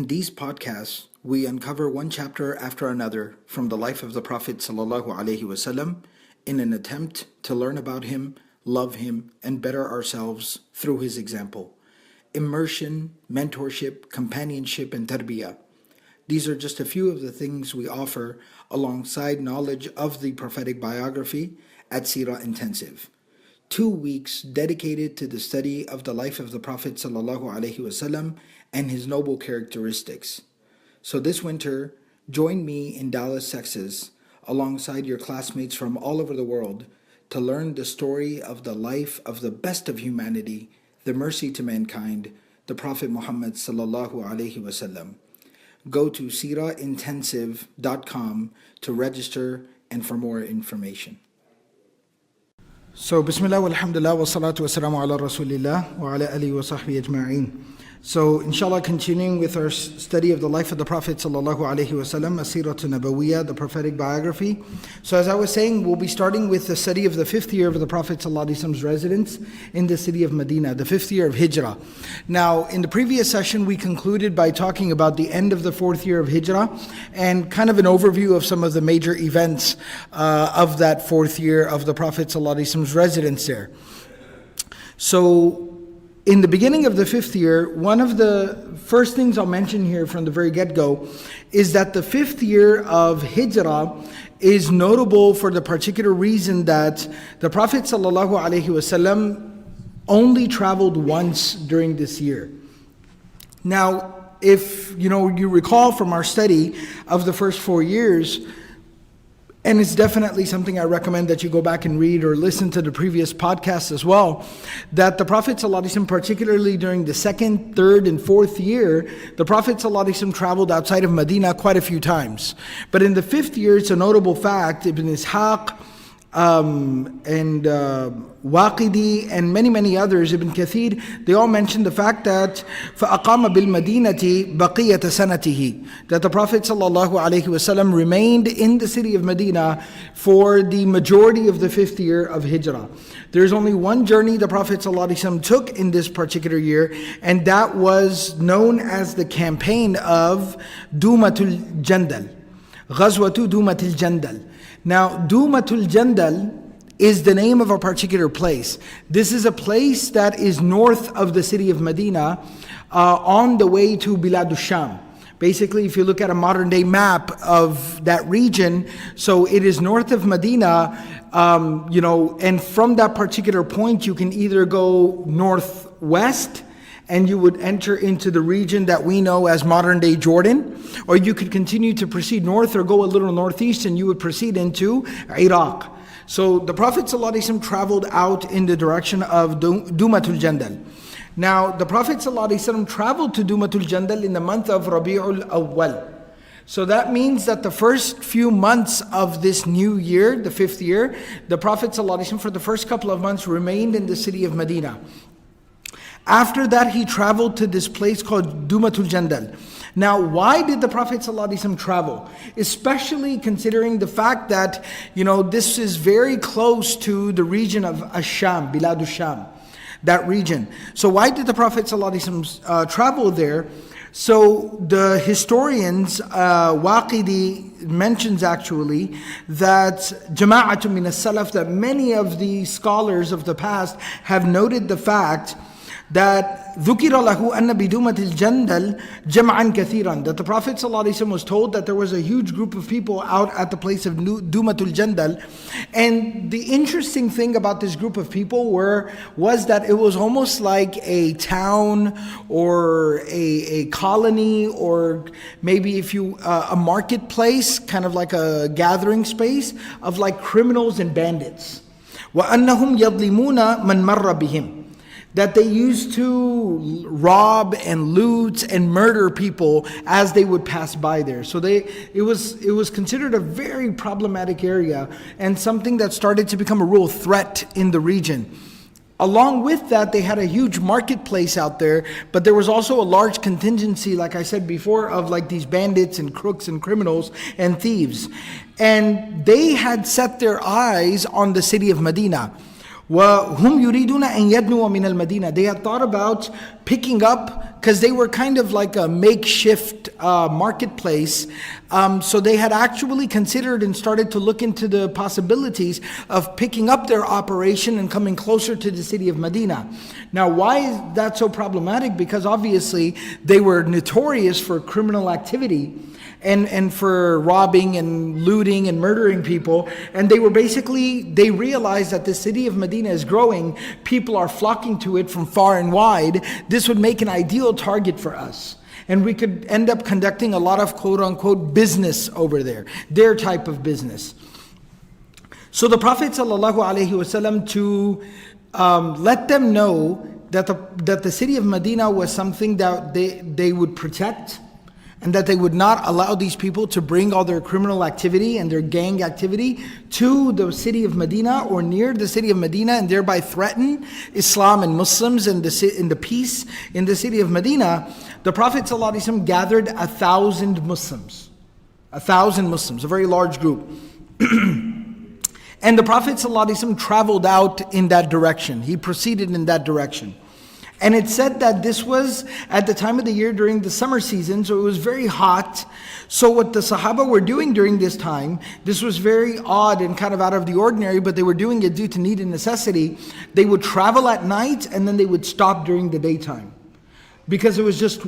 In these podcasts, we uncover one chapter after another from the life of the Prophet ﷺ in an attempt to learn about him, love him, and better ourselves through his example. Immersion, mentorship, companionship, and tarbiyah. These are just a few of the things we offer alongside knowledge of the prophetic biography at Seerah Intensive. 2 weeks dedicated to the study of the life of the Prophet ﷺ and his noble characteristics. So this winter, join me in Dallas, Texas, alongside your classmates from all over the world to learn the story of the life of the best of humanity, the mercy to mankind, the Prophet Muhammad ﷺ. Go to seerahintensive.com to register and for more information. So, Bismillah walhamdulillah wa salatu wa salamu ala Rasulillah wa ala alihi wa sahbihi ajma'een. So, inshallah, continuing with our study of the life of the Prophet sallallahu alaihi wasallam, As-Seerah Nabawiyya, the prophetic biography. So, as I was saying, we'll be starting with the study of the 5th year of the Prophet sallallahu alaihi wasallam's residence in the city of Medina, the 5th year of Hijrah. Now, in the previous session, we concluded by talking about the end of the 4th year of Hijrah and kind of an overview of some of the major events of that 4th year of the Prophet sallallahu alaihi wasallam's residence there. So, in the beginning of the 5th year, one of the first things I'll mention here from the very get-go is that the 5th year of Hijrah is notable for the particular reason that the Prophet ﷺ only traveled once during this year. Now, if you recall from our study of the first 4 years, and it's definitely something I recommend that you go back and read or listen to the previous podcasts as well, that the Prophet ﷺ, particularly during the 2nd, 3rd, and 4th year, the Prophet ﷺ traveled outside of Medina quite a few times. But in the 5th year, it's a notable fact, Ibn Ishaq and Waqidi and many others, Ibn Kathir, they all mention the fact that فَأَقَامَ بِالْمَدِينَةِ بَقِيَّةَ سَنَتِهِ, that the Prophet ﷺ remained in the city of Medina for the majority of the 5th year of Hijrah. There's only one journey the Prophet ﷺ took in this particular year, and that was known as the campaign of Dumatul Jandal, Ghazwatu Dumatul Jandal. Now, Dumatul Jandal is the name of a particular place. This is a place that is north of the city of Medina, on the way to Bilad Sham. Basically, if you look at a modern day map of that region, so it is north of Medina, and from that particular point, you can either go northwest, and you would enter into the region that we know as modern day Jordan, or you could continue to proceed north or go a little northeast and you would proceed into Iraq. So the Prophet ﷺ traveled out in the direction of Dumatul Jandal. Now the Prophet ﷺ traveled to Dumatul Jandal in the month of Rabi'ul Awwal. So that means that the first few months of this new year, the 5th year, the Prophet ﷺ for the first couple of months remained in the city of Medina. After that, he traveled to this place called Dumatul Jandal. Now, why did the Prophet ﷺ travel? Especially considering the fact that, this is very close to the region of Ash-Sham, Bilad Sham, that region. So why did the Prophet ﷺ travel there? So the historians, Waqidi mentions actually that Jama'atun min as-Salaf, that many of the scholars of the past have noted the fact that ذُكِرَ لَهُ أَنَّ بِدُومَةِ الْجَنْدَلِ جَمْعًا كَثِيرًا, that the Prophet ﷺ was told that there was a huge group of people out at the place of Dumatul Jandal. And the interesting thing about this group of people was that it was almost like a town or a colony, or maybe a marketplace, kind of like a gathering space of like criminals and bandits. وَأَنَّهُمْ يَظْلِمُونَ مَنْ مَرَّ بِهِمْ, that they used to rob and loot and murder people as they would pass by there. So it was considered a very problematic area and something that started to become a real threat in the region. Along with that, they had a huge marketplace out there, but there was also a large contingency, like I said before, of like these bandits and crooks and criminals and thieves. And they had set their eyes on the city of Medina. وَهُمْ يُرِيدُونَ أَنْ يَدْنُوا مِنَ الْمَدِينَةِ, they had thought about picking up because they were kind of like a makeshift marketplace. So they had actually considered and started to look into the possibilities of picking up their operation and coming closer to the city of Medina. Now, why is that so problematic? Because obviously they were notorious for criminal activity and for robbing and looting and murdering people. And they realized that the city of Medina is growing. People are flocking to it from far and wide. This would make an ideal target for us. And we could end up conducting a lot of quote unquote business over there, their type of business. So the Prophet ﷺ, to let them know that the city of Medina was something that they would protect, and that they would not allow these people to bring all their criminal activity and their gang activity to the city of Medina or near the city of Medina, and thereby threaten Islam and Muslims and the peace in the city of Medina. The Prophet ﷺ gathered 1,000 Muslims. 1,000 Muslims, a very large group. And the Prophet ﷺ traveled out in that direction. He proceeded in that direction. And it said that this was at the time of the year during the summer season, so it was very hot. So what the Sahaba were doing during this time, this was very odd and kind of out of the ordinary, but they were doing it due to need and necessity. They would travel at night and then they would stop during the daytime, because it was just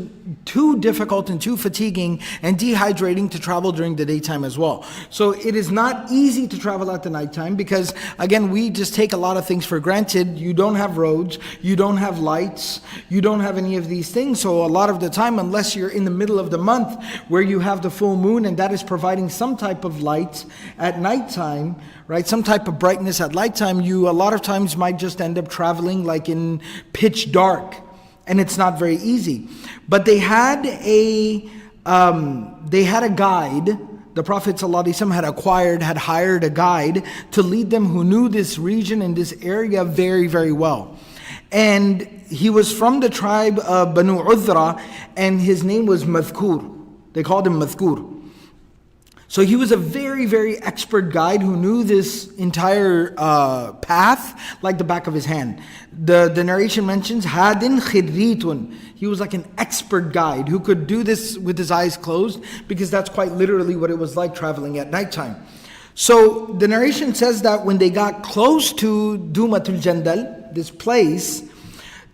too difficult and too fatiguing and dehydrating to travel during the daytime as well. So it is not easy to travel at the nighttime because, again, we just take a lot of things for granted. You don't have roads, you don't have lights, you don't have any of these things. So a lot of the time, unless you're in the middle of the month where you have the full moon and that is providing some type of light at nighttime, right, some type of brightness at nighttime, you a lot of times might just end up traveling like in pitch dark. And it's not very easy. But they had a guide. The Prophet ﷺ had hired a guide to lead them who knew this region and this area very, very well. And he was from the tribe of Banu Udhra, and his name was Madhkur. They called him Madhkur. So he was a very, very expert guide who knew this entire path like the back of his hand. The narration mentions, Hadin khirritun. He was like an expert guide who could do this with his eyes closed, because that's quite literally what it was like traveling at nighttime. So the narration says that when they got close to Dumatul Jandal, this place,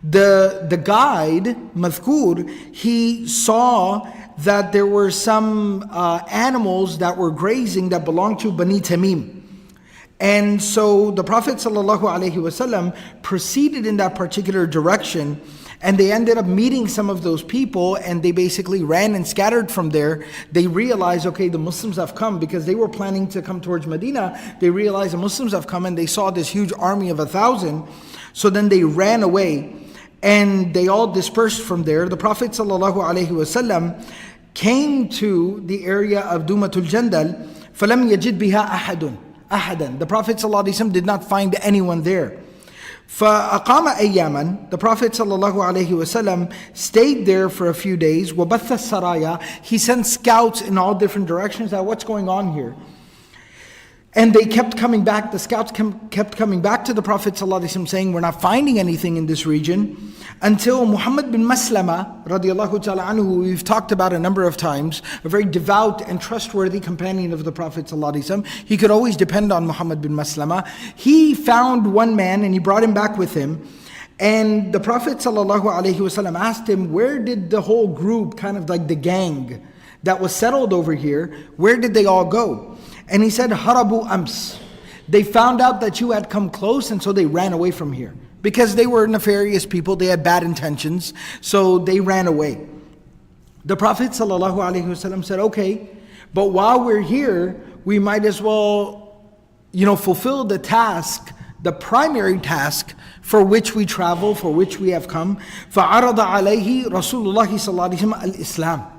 the guide, Madhkur, he saw that there were some animals that were grazing that belonged to Bani Tamim. And so the Prophet ﷺ proceeded in that particular direction, and they ended up meeting some of those people, and they basically ran and scattered from there. They realized, okay, the Muslims have come, because they were planning to come towards Medina. They realized the Muslims have come, and they saw this huge army of 1,000. So then they ran away, and they all dispersed from there. The Prophet ﷺ came to the area of Dumatul Jandal. فَلَمْ يَجِدْ بِهَا أَحَدًا. The Prophet ﷺ did not find anyone there. فَأَقَامَ أَيَّامًا. The Prophet ﷺ stayed there for a few days. وَبَثَّ السَّرَايَا. He sent scouts in all different directions. That what's going on here? And they kept coming back. The scouts kept coming back to the Prophet ﷺ saying, we're not finding anything in this region, until Muhammad bin Maslama radiallahu ta'ala anhu, who we've talked about a number of times, a very devout and trustworthy companion of the Prophet ﷺ. He could always depend on Muhammad bin Maslama. He found one man and he brought him back with him. And the Prophet ﷺ asked him, where did the whole group, kind of like the gang that was settled over here, where did they all go? And he said, Harabu Ams. They found out that you had come close, and so they ran away from here. Because they were nefarious people, they had bad intentions, so they ran away. The Prophet ﷺ said, okay, but while we're here, we might as well, fulfill the task, the primary task for which we travel, for which we have come. فَعَرَضَ عَلَيْهِ رَسُولُ اللَّهِ صَلَّى اللَّهِ عَلَيْهِ وَسَلَّمَ الْإِسْلَامِ.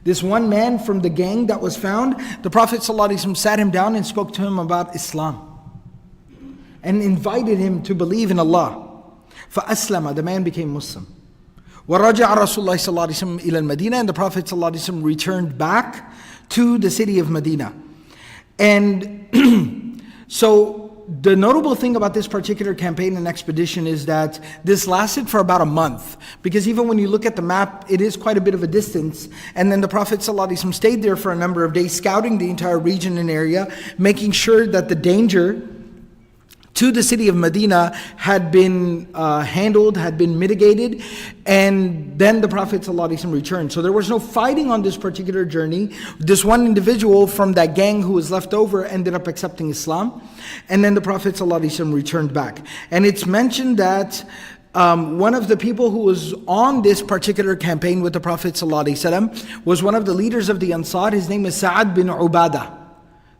This one man from the gang that was found, the Prophet ﷺ sat him down and spoke to him about Islam and invited him to believe in Allah. فَأَسْلَمَ. The man became Muslim. وَرَجَعَ رَسُولُ اللَّهِ صَلَّى اللَّهِ عَلَيْهِ وَسَلَّمَ إِلَى الْمَدِينَةِ. And the Prophet ﷺ returned back to the city of Medina. And so the notable thing about this particular campaign and expedition is that this lasted for about a month. Because even when you look at the map, it is quite a bit of a distance. And then the Prophet ﷺ stayed there for a number of days, scouting the entire region and area, making sure that the danger to the city of Medina had been handled, had been mitigated, and then the Prophet ﷺ returned. So there was no fighting on this particular journey. This one individual from that gang who was left over ended up accepting Islam, and then the Prophet ﷺ returned back. And it's mentioned that one of the people who was on this particular campaign with the Prophet ﷺ was one of the leaders of the Ansar. His name is Sa'ad bin Ubadah.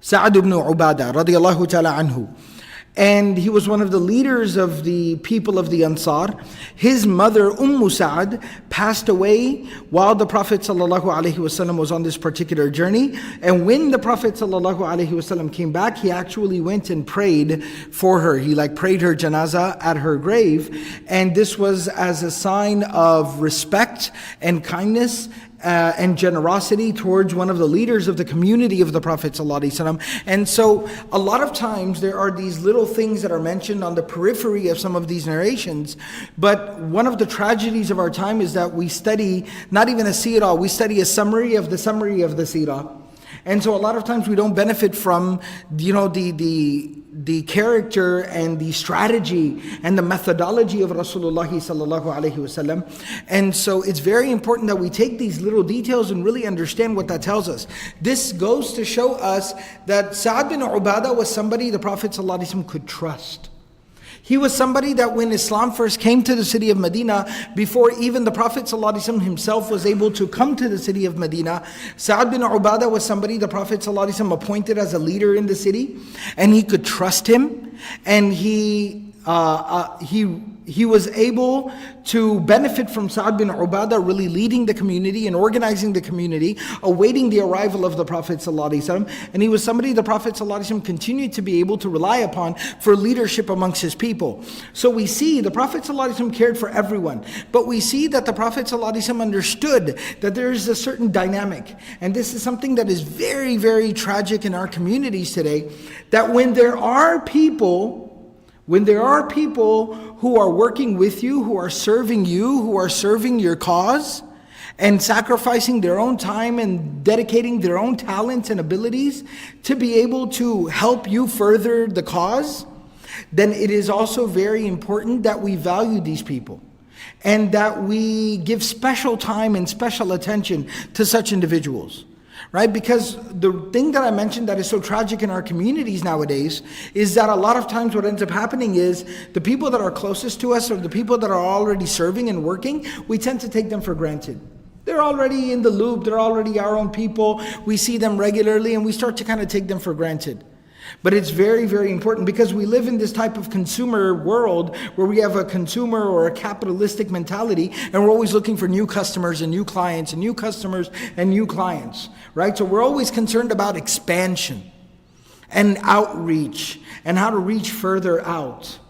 Sa'ad ibn Ubadah, radiyallahu ta'ala anhu. And he was one of the leaders of the people of the Ansar. His mother, Sa'ad, passed away while the Prophet ﷺ was on this particular journey. And when the Prophet ﷺ came back, he actually went and prayed for her. He prayed her janazah at her grave. And this was as a sign of respect and kindness and generosity towards one of the leaders of the community of the Prophet ﷺ. And so a lot of times there are these little things that are mentioned on the periphery of some of these narrations, but one of the tragedies of our time is that we study not even a seerah, we study a summary of the seerah. And so a lot of times we don't benefit from the character and the strategy and the methodology of Rasulullah sallallahu alaihi wasallam. And so it's very important that we take these little details and really understand what that tells us. This goes to show us that Sa'ad bin Ubadah was somebody the Prophet sallallahu alaihi wasallam could trust. He was somebody that when Islam first came to the city of Medina, before even the Prophet ﷺ himself was able to come to the city of Medina, Sa'ad bin Ubadah was somebody the Prophet ﷺ appointed as a leader in the city, and he could trust him, and he was able to benefit from Sa'ad bin Ubadah really leading the community and organizing the community, awaiting the arrival of the Prophet ﷺ. And he was somebody the Prophet ﷺ continued to be able to rely upon for leadership amongst his people. So we see the Prophet ﷺ cared for everyone, but we see that the Prophet ﷺ understood that there is a certain dynamic. And this is something that is very, very tragic in our communities today, that when there are people who are working with you, who are serving your cause, and sacrificing their own time and dedicating their own talents and abilities to be able to help you further the cause, then it is also very important that we value these people and that we give special time and special attention to such individuals. Right? Because the thing that I mentioned that is so tragic in our communities nowadays is that a lot of times what ends up happening is the people that are closest to us or the people that are already serving and working, we tend to take them for granted. They're already in the loop, they're already our own people, we see them regularly and we start to kind of take them for granted. But it's very, very important because we live in this type of consumer world where we have a consumer or a capitalistic mentality and we're always looking for new customers and new clients and new customers and new clients, right? So we're always concerned about expansion and outreach and how to reach further out,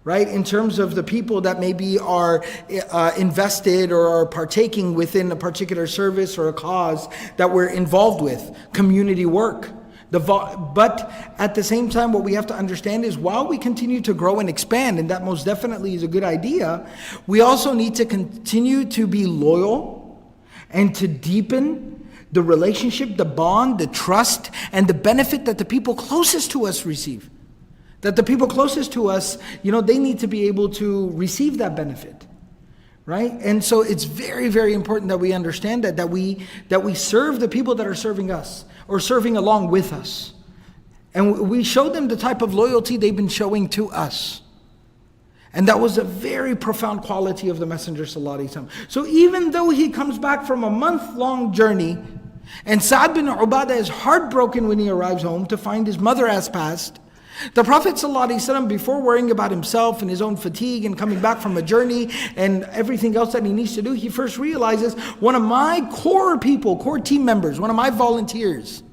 right? In terms of the people that maybe are invested or are partaking within a particular service or a cause that we're involved with, community work. But at the same time, what we have to understand is while we continue to grow and expand, and that most definitely is a good idea, we also need to continue to be loyal and to deepen the relationship, the bond, the trust, and the benefit that the people closest to us receive. That the people closest to us, they need to be able to receive that benefit. Right? And so it's very, very important that we understand that we serve the people that are serving us or serving along with us. And we show them the type of loyalty they've been showing to us. And that was a very profound quality of the Messenger ﷺ. So even though he comes back from a month-long journey, and Sa'ad bin Ubadah is heartbroken when he arrives home to find his mother has passed, the Prophet ﷺ, before worrying about himself and his own fatigue and coming back from a journey and everything else that he needs to do, he first realizes one of my core team members, one of my volunteers,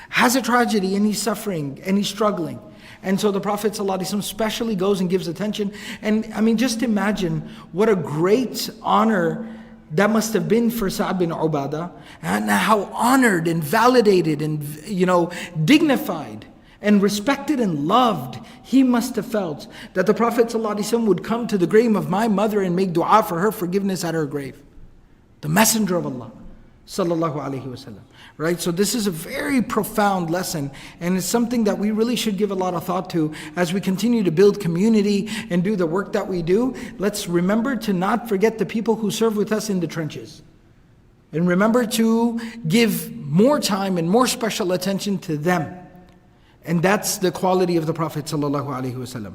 has a tragedy and he's suffering and he's struggling. And so the Prophet ﷺ specially goes and gives attention. And I mean, just imagine what a great honor that must have been for Sa'ad bin Ubadah, and how honored and validated and dignified and respected and loved, he must have felt that the Prophet ﷺ would come to the grave of my mother and make dua for her forgiveness at her grave. The Messenger of Allah sallallahu alaihi wasallam. Right? So this is a very profound lesson, and it's something that we really should give a lot of thought to as we continue to build community and do the work that we do. Let's remember to not forget the people who serve with us in the trenches. And remember to give more time and more special attention to them. And that's the quality of the Prophet sallallahu alaihi wasallam.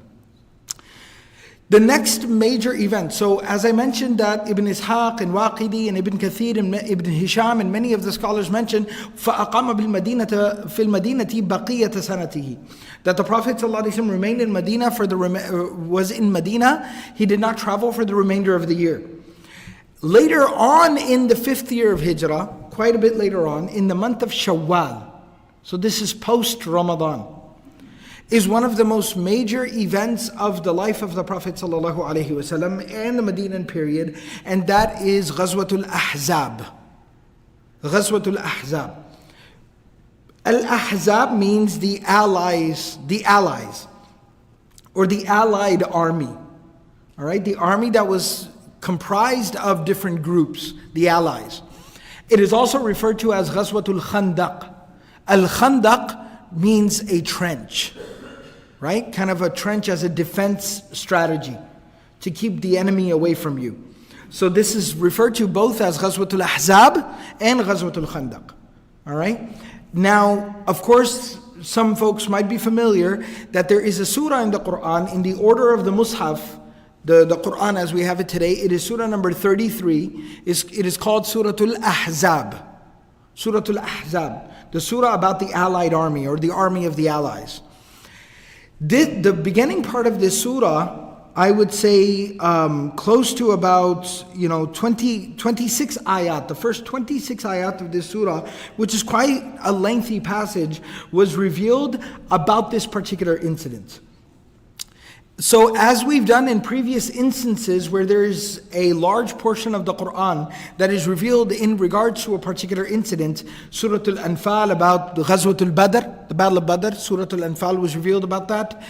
The next major event, so as I mentioned that Ibn Ishaq and Waqidi and Ibn Kathir and Ibn Hisham and many of the scholars mentioned فَأَقَامَ بِالْمَدِينَةِ فِي الْمَدِينَةِ بَقِيَّةَ سَنَتِهِ, that the Prophet ﷺ remained in Medina was in Medina. He did not travel for the remainder of the year. Later on in the 5th year of Hijrah, quite a bit later on, in the month of Shawwal, so this is post-Ramadan, is one of the most major events of the life of the Prophet ﷺ and the Medinan period, and that is Ghazwatul Ahzab. Ghazwatul Ahzab. Al-Ahzab means the allies, or the allied army. All right, the army that was comprised of different groups, the allies. It is also referred to as Ghazwatul Khandaq. Al-Khandaq means a trench. Right? Kind of a trench as a defense strategy to keep the enemy away from you. So this is referred to both as Ghazwatul Ahzab and Ghazwatul Khandaq. All right? Now, of course, some folks might be familiar that there is a surah in the Quran, in the order of the Mus'haf, the Quran as we have it today, it is surah number 33. It is called Suratul Ahzab. Suratul Ahzab. The surah about the allied army, or the army of the allies. The beginning part of this surah, I would say close to about 26 ayat. The first 26 ayat of this surah, which is quite a lengthy passage, was revealed about this particular incident. So as we've done in previous instances where there's a large portion of the Quran that is revealed in regards to a particular incident, Surah Al-Anfal about the Ghazwatul Badr, the Battle of Badr, Surah Al-Anfal was revealed about that.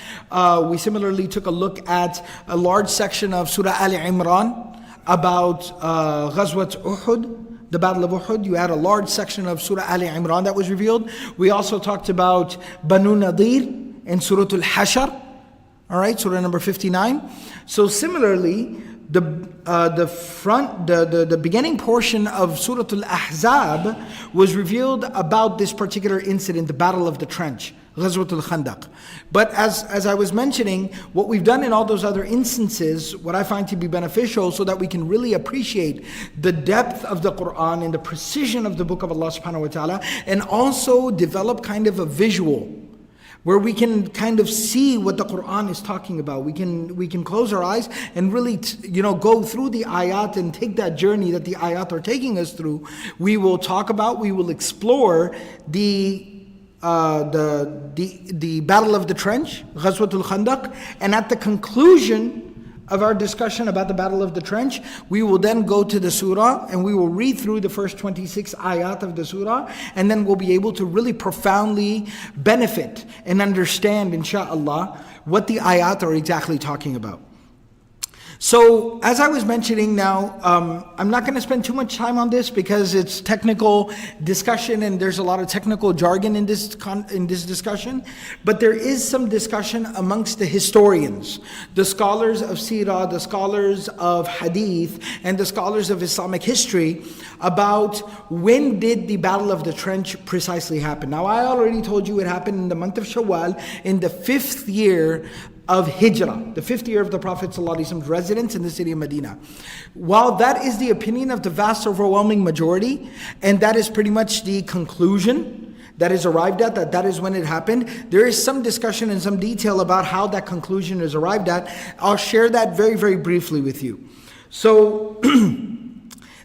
We similarly took a look at a large section of Surah Al-Imran about Ghazwat Uhud, the Battle of Uhud. You had a large section of Surah Al-Imran that was revealed. We also talked about Banu Nadir and Surah Al-Hashr. All right, surah number 59. So similarly, the beginning portion of Surah Al-Ahzab was revealed about this particular incident, the Battle of the Trench, Ghazwatul Khandaq. But as I was mentioning, what we've done in all those other instances, what I find to be beneficial so that we can really appreciate the depth of the Quran and the precision of the book of Allah subhanahu wa ta'ala, and also develop kind of a visual where we can kind of see what the Quran is talking about. We can close our eyes and really go through the ayat and take that journey that the ayat are taking us through. We will explore the Battle of the Trench, Ghazwatul Khandaq, and at the conclusion of our discussion about the Battle of the Trench, we will then go to the surah and we will read through the first 26 ayat of the surah, and then we'll be able to really profoundly benefit and understand, inshaAllah, what the ayat are exactly talking about. So, as I was mentioning now, I'm not going to spend too much time on this because it's technical discussion and there's a lot of technical jargon in this discussion. But there is some discussion amongst the historians, the scholars of Seerah, the scholars of Hadith, and the scholars of Islamic history about when did the Battle of the Trench precisely happen. Now, I already told you it happened in the month of Shawwal in the 5th year of Hijrah, the 5th year of the Prophet ﷺ's residence in the city of Medina. While that is the opinion of the vast overwhelming majority, and that is pretty much the conclusion that is arrived at, that is when it happened, there is some discussion and some detail about how that conclusion is arrived at. I'll share that very, very briefly with you. So,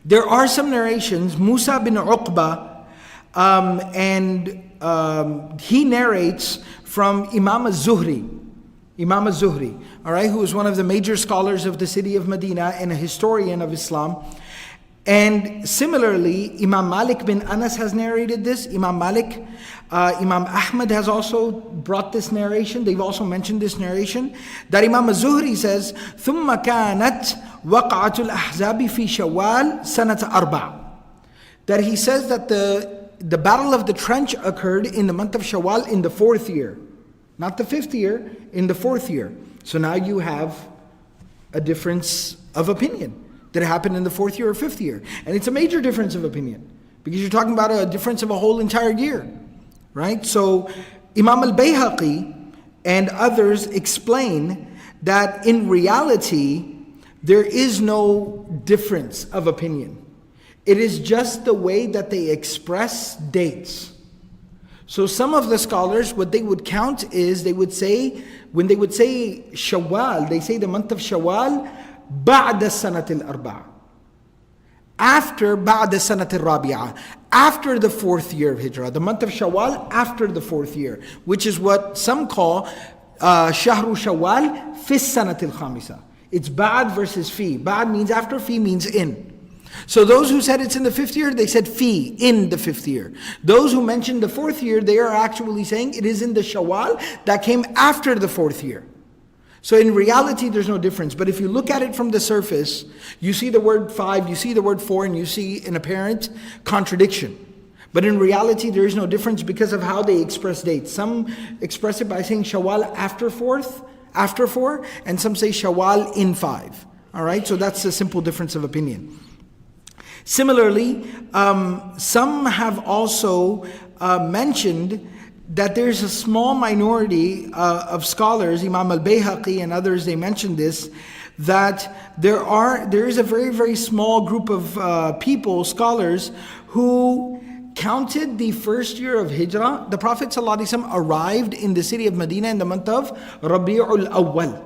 there are some narrations. Musa bin Uqba, he narrates from Imam al-Zuhri, all right, who is one of the major scholars of the city of Medina and a historian of Islam. And similarly, Imam Malik bin Anas has narrated this. Imam Malik, Imam Ahmad has also brought this narration. They've also mentioned this narration. That Imam Az-Zuhri says, ثُمَّ كَانَتْ وَقْعَةُ الْأَحْزَابِ فِي شَوَّالِ سَنَةَ أَرْبَعٍ. That he says that the battle of the trench occurred in the month of Shawwal in the 4th year. Not the 5th year, in the 4th year. So now you have a difference of opinion. Did it happen in the 4th year or 5th year? And it's a major difference of opinion, because you're talking about a difference of a whole entire year, right? So Imam al-Bayhaqi and others explain that in reality, there is no difference of opinion. It is just the way that they express dates. So some of the scholars, what they would count is, they would say, when they would say Shawwal, they say the month of Shawwal, بعد السنة الأربعة. After بعد السنة الرابعة. After the 4th year of Hijrah. The month of Shawwal after the 4th year. Which is what some call شهر شوال في السنة الخامسة. It's بعد versus في. بعد means after, في means in. So those who said it's in the 5th year, they said fi, in the 5th year. Those who mentioned the 4th year, they are actually saying it is in the Shawwal that came after the 4th year. So in reality, there's no difference. But if you look at it from the surface, you see the word 5, you see the word 4, and you see an apparent contradiction. But in reality, there is no difference because of how they express dates. Some express it by saying Shawwal after 4, and some say Shawwal in 5. All right, so that's a simple difference of opinion. Similarly, some have also mentioned that there's a small minority of scholars, Imam al-Bayhaqi and others, they mentioned this, that there is a very, very small group of people, scholars, who counted the 1st year of Hijrah. The Prophet ﷺ arrived in the city of Medina in the month of Rabi'ul Awwal.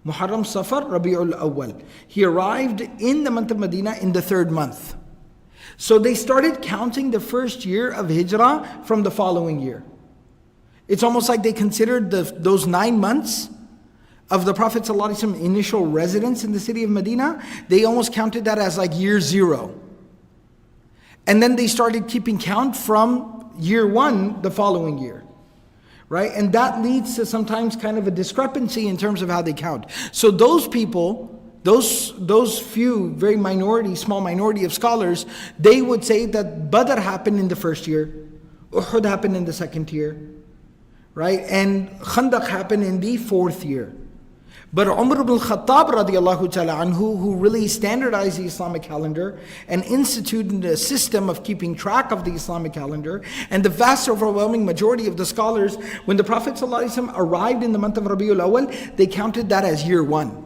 Muharram, Safar, Rabi'ul Awwal. He arrived in the month of Medina in the 3rd month. So they started counting the 1st year of Hijrah from the following year. It's almost like they considered those 9 months of the Prophet ﷺ initial residence in the city of Medina, they almost counted that as like year 0. And then they started keeping count from year 1 the following year. Right? And that leads to sometimes kind of a discrepancy in terms of how they count. So those people, those few, very small minority of scholars, they would say that Badr happened in the 1st year, Uhud happened in the 2nd year, right? And Khandaq happened in the 4th year. But Umar ibn al-Khattab radiallahu ta'ala anhu, who really standardized the Islamic calendar and instituted a system of keeping track of the Islamic calendar, and the vast overwhelming majority of the scholars, when the Prophet ﷺ arrived in the month of Rabiul Awwal, they counted that as year 1.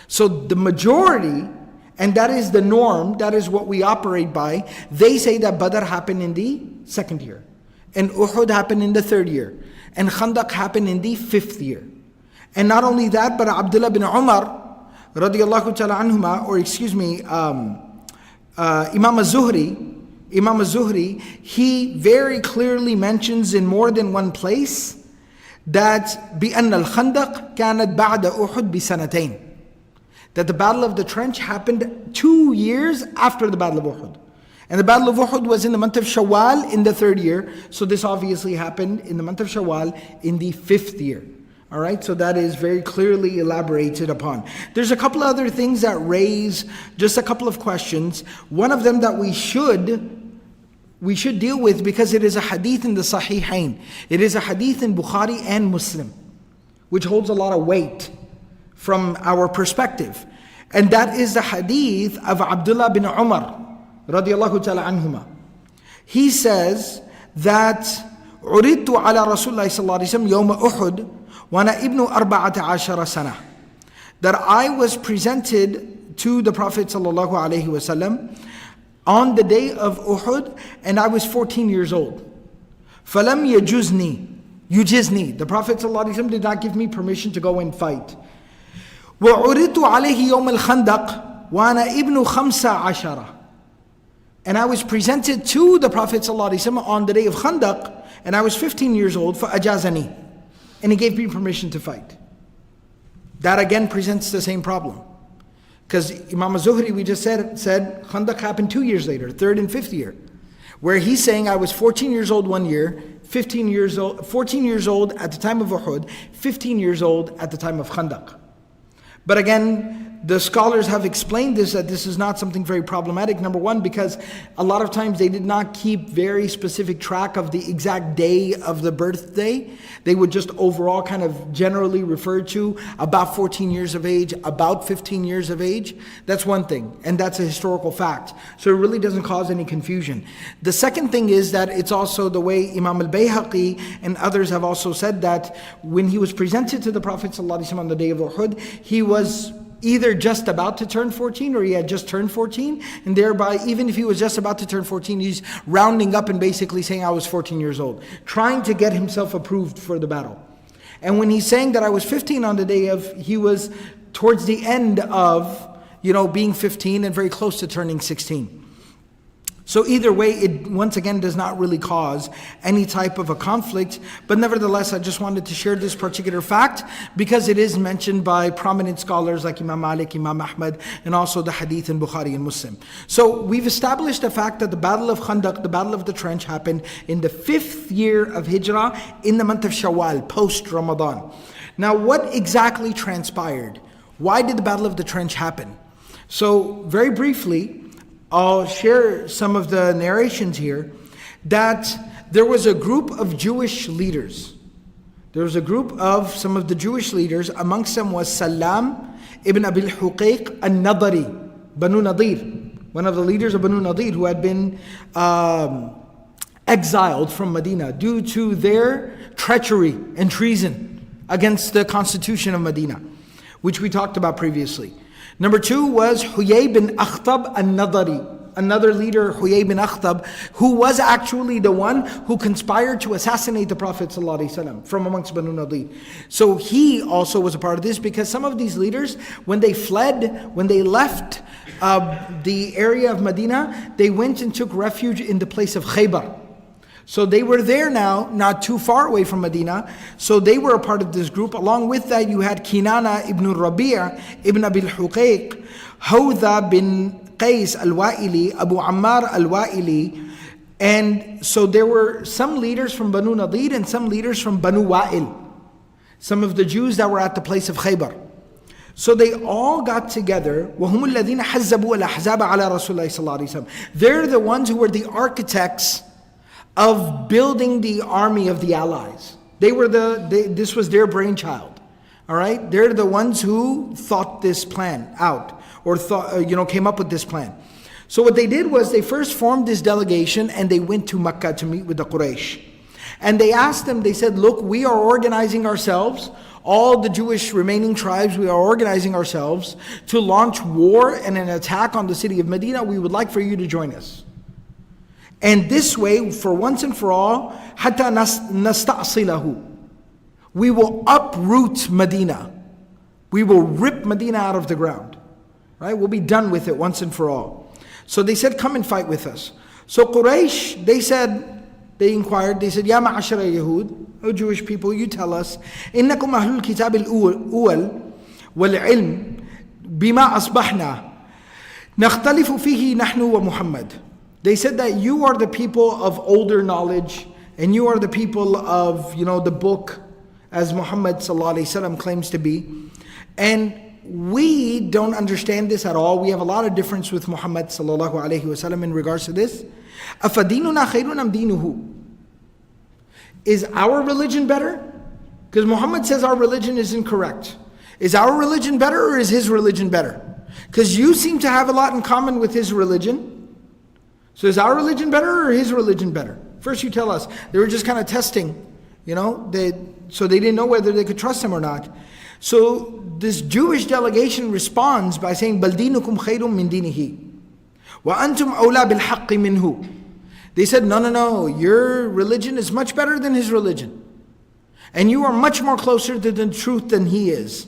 So the majority, and that is the norm, that is what we operate by, they say that Badr happened in the 2nd year, and Uhud happened in the 3rd year, and Khandaq happened in the 5th year. And not only that, but Abdullah bin Umar radiallahu ta'ala anhuma, or Imam Az-Zuhri, he very clearly mentions in more than one place that بأن الخندق كانت بعد أحد بسنتين, that the Battle of the Trench happened 2 years after the Battle of Uhud. And the Battle of Uhud was in the month of Shawwal in the 3rd year, so this obviously happened in the month of Shawwal in the 5th year. All right, so that is very clearly elaborated upon. There's a couple other things that raise just a couple of questions. One of them that we should deal with, because it is a hadith in the Sahihain. It is a hadith in Bukhari and Muslim, which holds a lot of weight from our perspective. And that is the hadith of Abdullah bin Umar radiallahu ta'ala anhuma. He says that عُرِدْتُ عَلَى رَسُولِ اللَّهِ صلى الله عليه وسلم يوم أحد وأنا ابن 14 سنة, that I was presented to the Prophet sallallahu alaihi wasallam on the day of Uhud, and I was 14 years old. فَلَمْ يُجِزْنِي, the Prophet sallallahu alaihi wasallam did not give me permission to go and fight. وَعُرِدْتُ عَلَيْهِ يَوْمَ الْخَنْدَقِ وَأَنَا ابْنُ 15, and I was presented to the Prophet ﷺ on the day of Khandaq, and I was 15 years old, فَأَجَازَنِي, and he gave me permission to fight. That again presents the same problem. Because Imam Zuhri, we just said Khandaq happened 2 years later, third and fifth year. Where he's saying I was 14 years old one year, 14 years old at the time of Uhud, 15 years old at the time of Khandaq. But again, the scholars have explained this, that this is not something very problematic. Number one, because a lot of times they did not keep very specific track of the exact day of the birthday. They would just overall kind of generally refer to about 14 years of age, about 15 years of age. That's one thing, and that's a historical fact. So it really doesn't cause any confusion. The second thing is that it's also the way Imam al-Bayhaqi and others have also said that when he was presented to the Prophet ﷺ on the day of Uhud, he was either just about to turn 14 or he had just turned 14, and thereby, even if he was just about to turn 14, he's rounding up and basically saying I was 14 years old, trying to get himself approved for the battle. And when he's saying that I was 15 on the day of, he was towards the end of, being 15 and very close to turning 16. So either way, it once again does not really cause any type of a conflict. But nevertheless, I just wanted to share this particular fact because it is mentioned by prominent scholars like Imam Malik, Imam Ahmad, and also the hadith in Bukhari and Muslim. So we've established the fact that the Battle of Khandaq, the Battle of the Trench, happened in the 5th year of Hijrah in the month of Shawwal, post-Ramadan. Now what exactly transpired? Why did the Battle of the Trench happen? So very briefly, I'll share some of the narrations here, that there was a group of Jewish leaders. There was a group of some of the Jewish leaders. Amongst them was Salam ibn Abil Huqaiq al-Nadari, Banu Nadir, one of the leaders of Banu Nadir who had been exiled from Medina due to their treachery and treason against the constitution of Medina, which we talked about previously. Number 2 was Huyay bin Akhtab al-Nadari, another leader, Huyay bin Akhtab, who was actually the one who conspired to assassinate the Prophet ﷺ from amongst Banu Nadir. So he also was a part of this, because some of these leaders, when they left the area of Medina, they went and took refuge in the place of Khaybar. So they were there now, not too far away from Medina. So they were a part of this group. Along with that, you had Kinana ibn Rabi' ibn Abil Huqaiq, Hawdha bin Qais al-Wa'ili, Abu Ammar al-Wa'ili. And so there were some leaders from Banu Nadir and some leaders from Banu Wa'il, some of the Jews that were at the place of Khaybar. So they all got together. وَهُمُ الَّذِينَ حَزَّبُوا الْأَحْزَابَ عَلَى رَسُولِ اللَّهِ صَلَّى اللَّهُ عَلَيْهِ وسلم. They're the ones who were the architects of building the army of the allies. This was their brainchild. All right, they're the ones who thought this plan out, or came up with this plan. So what they did was they first formed this delegation and they went to Mecca to meet with the Quraysh. And they asked them, they said, look, we are organizing ourselves, all the Jewish remaining tribes, we are organizing ourselves to launch war and an attack on the city of Medina. We would like for you to join us. And this way, for once and for all, حَتَّى نَسْتَأْصِلَهُ, we will uproot Medina. We will rip Medina out of the ground. Right? We'll be done with it once and for all. So they said, come and fight with us. So Quraysh, they inquired, they said, Ya ma'ashara Yahud, O Jewish people, you tell us, إِنَّكُمْ أَهْلُ الْكِتَابِ الْأُوَلِ وَالْعِلْمِ بِمَا أَصْبَحْنَا نَخْتَلِفُ فِيهِ نَحْنُ وَمُحَمَّدٍ. They said that you are the people of older knowledge, and you are the people of, the book, as Muhammad ﷺ claims to be. And we don't understand this at all. We have a lot of difference with Muhammad ﷺ in regards to this. أَفَدِينُنَا خَيْرٌ أَمْ دِينُهُ? Is our religion better? Because Muhammad says our religion is incorrect. Is our religion better, or is his religion better? Because you seem to have a lot in common with his religion. So is our religion better or his religion better? First you tell us. They were just kind of testing, so they didn't know whether they could trust him or not. So this Jewish delegation responds by saying, بَلْ دِينُكُمْ خَيْرٌ مِّن دِينِهِ وَأَنْتُمْ أَوْلَى بِالْحَقِّ مِنْهُ. They said, no, your religion is much better than his religion. And you are much more closer to the truth than he is.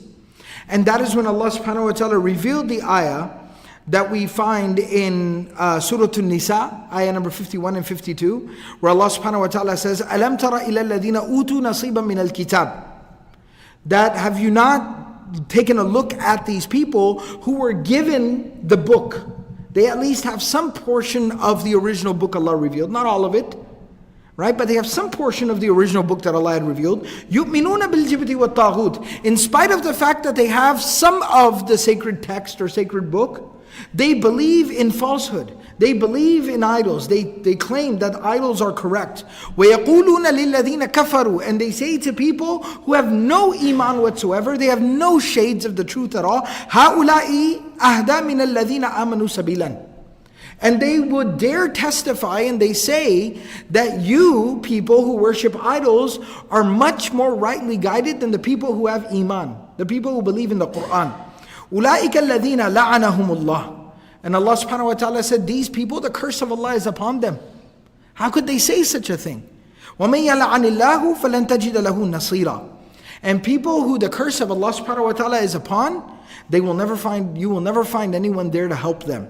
And that is when Allah subhanahu wa ta'ala revealed the ayah that we find in Surah An-Nisa, ayah number 51 and 52, where Allah subhanahu wa ta'ala says, أَلَمْ تَرَ إِلَى الَّذِينَ أُوتُوا نَصِيبًا مِنَ الْكِتَابِ. That have you not taken a look at these people who were given the book. They at least have some portion of the original book Allah revealed, not all of it, right? But they have some portion of the original book that Allah had revealed. يُؤْمِنُونَ بِالْجِبْتِ وَالطَّاغُوتِ. In spite of the fact that they have some of the sacred text or sacred book, they believe in falsehood. They believe in idols. They claim that idols are correct. وَيَقُولُونَ لِلَّذِينَ كَفَرُوا. And they say to people who have no iman whatsoever, they have no shades of the truth at all, هَؤُلَاءِ أَهْدَى مِنَ الَّذِينَ آمَنُوا سَبِيلًا. And they would dare testify and they say that you people who worship idols are much more rightly guided than the people who have iman, the people who believe in the Quran. أُولَٰئِكَ الَّذِينَ لَعَنَهُمُ اللَّهُ. And Allah subhanahu wa ta'ala said, these people, the curse of Allah is upon them. How could they say such a thing? وَمَن يَلْعَنِ اللَّهُ فَلَن تَجِدَ لَهُ نَصِيرًا. And people who the curse of Allah subhanahu wa ta'ala is upon, you will never find anyone there to help them.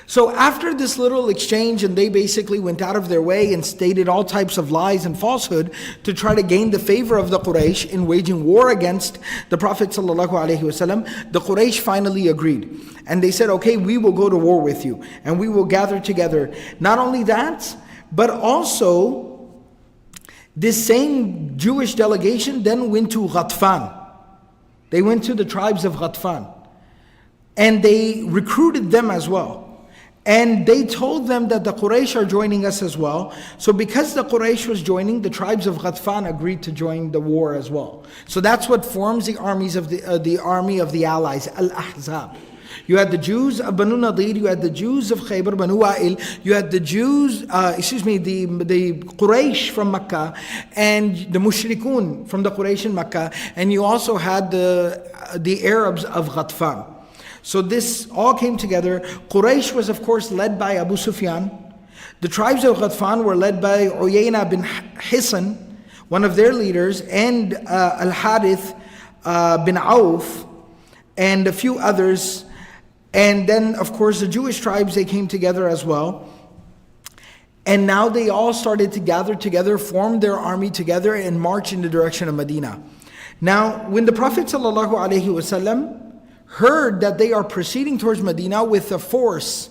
So after this little exchange, and they basically went out of their way and stated all types of lies and falsehood to try to gain the favor of the Quraysh in waging war against the Prophet ﷺ, the Quraysh finally agreed. And they said, okay, we will go to war with you and we will gather together. Not only that, but also this same Jewish delegation then went to Ghatfan. They went to the tribes of Ghatfan and they recruited them as well. And they told them that the Quraysh are joining us as well. So because the Quraysh was joining, the tribes of Ghatfan agreed to join the war as well. So that's what forms the armies of the army of the allies, Al-Ahzab. You had the Jews of Banu Nadir, you had the Jews of Khaybar, Banu Wa'il, you had the Jews, the Quraysh from Makkah, and the Mushrikun from the Quraysh in Makkah, and you also had the Arabs of Ghatfan. So this all came together. Quraysh was of course led by Abu Sufyan. The tribes of Ghatfan were led by Uyayna bin Hisan, one of their leaders, and Al-Harith bin Auf, and a few others. And then of course the Jewish tribes, they came together as well. And now they all started to gather together, form their army together, and march in the direction of Medina. Now when the Prophet ﷺ heard that they are proceeding towards Medina with a force,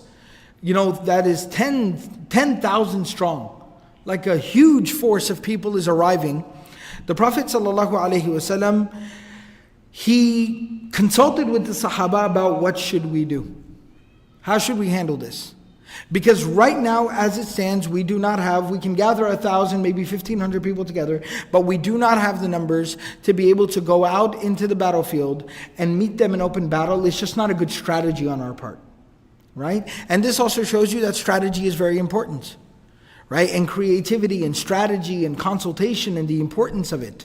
that is 10,000 strong, like a huge force of people is arriving, the Prophet ﷺ, he consulted with the Sahaba about what should we do? How should we handle this? Because right now, as it stands, we can gather 1,000, maybe 1,500 people together, but we do not have the numbers to be able to go out into the battlefield and meet them in open battle. It's just not a good strategy on our part, right? And this also shows you that strategy is very important, right? And creativity and strategy and consultation and the importance of it.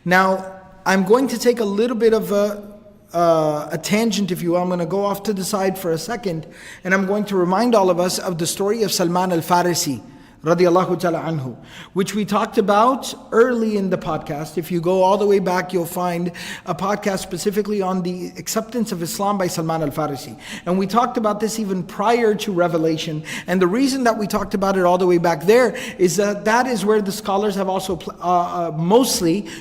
Now, I'm going to take a little bit of a tangent, if you will. I'm going to go off to the side for a second, and I'm going to remind all of us of the story of Salman al-Farisi radiyallahu ta'ala anhu, which we talked about early in the podcast. If you go all the way back, you'll find a podcast specifically on the acceptance of Islam by Salman al-Farisi. And we talked about this even prior to Revelation. And the reason that we talked about it all the way back there is that is where the scholars have also